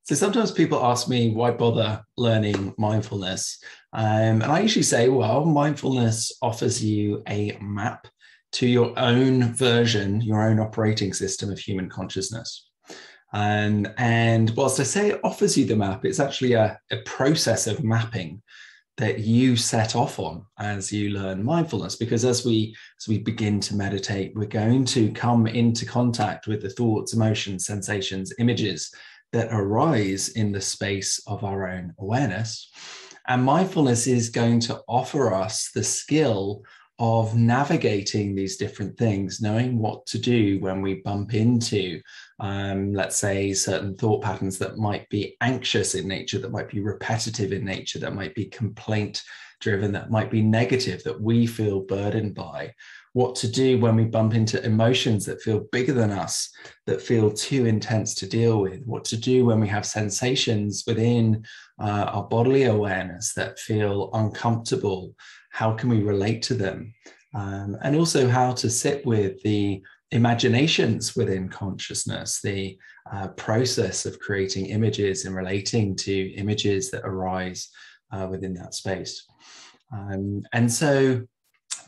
So sometimes people ask me, why bother learning mindfulness? And I usually say, well, mindfulness offers you a map to your own version, your own operating system of human consciousness. And whilst I say it offers you the map, it's actually a process of mapping that you set off on as you learn mindfulness. Because as we begin to meditate, we're going to come into contact with the thoughts, emotions, sensations, images that arise in the space of our own awareness. And mindfulness is going to offer us the skill of navigating these different things, knowing what to do when we bump into, let's say, certain thought patterns that might be anxious in nature, that might be repetitive in nature, that might be complaint driven, that might be negative, that we feel burdened by. What to do when we bump into emotions that feel bigger than us, that feel too intense to deal with. What to do when we have sensations within our bodily awareness that feel uncomfortable. How can we relate to them? And also how to sit with the imaginations within consciousness, the process of creating images and relating to images that arise within that space. And so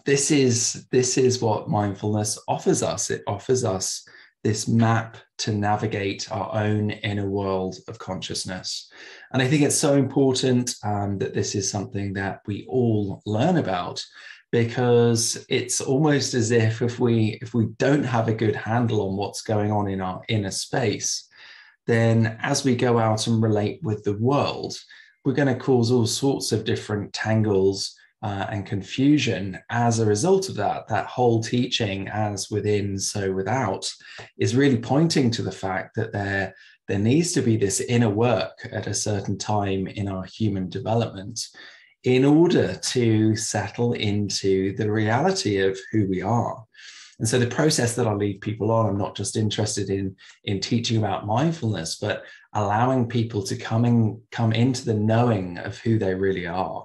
this is what mindfulness offers us. It offers us this map to navigate our own inner world of consciousness. And I think it's so important that this is something that we all learn about, because it's almost as if we don't have a good handle on what's going on in our inner space, then as we go out and relate with the world, we're going to cause all sorts of different tangles and confusion as a result of that. That whole teaching, as within, so without, is really pointing to the fact that there needs to be this inner work at a certain time in our human development in order to settle into the reality of who we are. And so the process that I'll lead people on, I'm not just interested in teaching about mindfulness, but allowing people to come into the knowing of who they really are.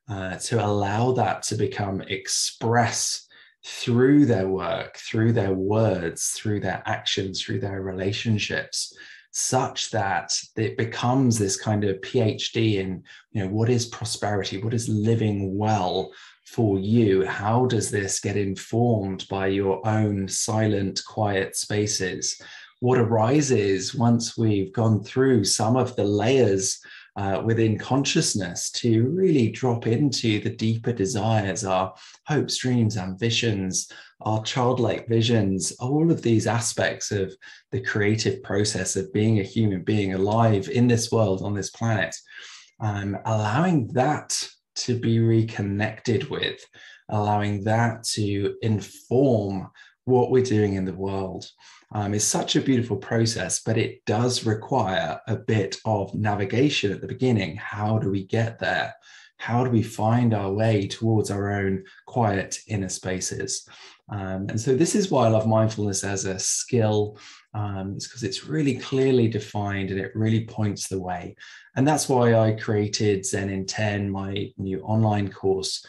To allow that to become express through their work, through their words, through their actions, through their relationships, such that it becomes this kind of PhD in, what is prosperity? What is living well for you? How does this get informed by your own silent, quiet spaces? What arises once we've gone through some of the layers within consciousness to really drop into the deeper desires, our hopes, dreams, ambitions, our childlike visions, all of these aspects of the creative process of being a human being alive in this world, on this planet, allowing that to be reconnected with, allowing that to inform what we're doing in the world. Is such a beautiful process, but it does require a bit of navigation at the beginning. How do we get there? How do we find our way towards our own quiet inner spaces? And so this is why I love mindfulness as a skill. It's because it's really clearly defined and it really points the way. And that's why I created Zen in 10, my new online course,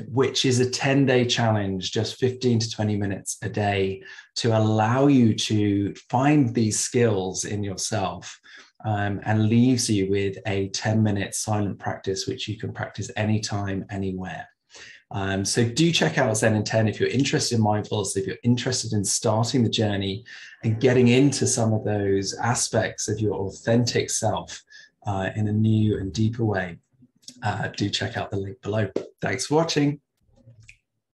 which is a 10-day challenge, just 15 to 20 minutes a day, to allow you to find these skills in yourself, and leaves you with a 10-minute silent practice, which you can practice anytime, anywhere. So do check out Zen in 10 if you're interested in mindfulness, if you're interested in starting the journey and getting into some of those aspects of your authentic self in a new and deeper way. Do check out the link below. Thanks for watching.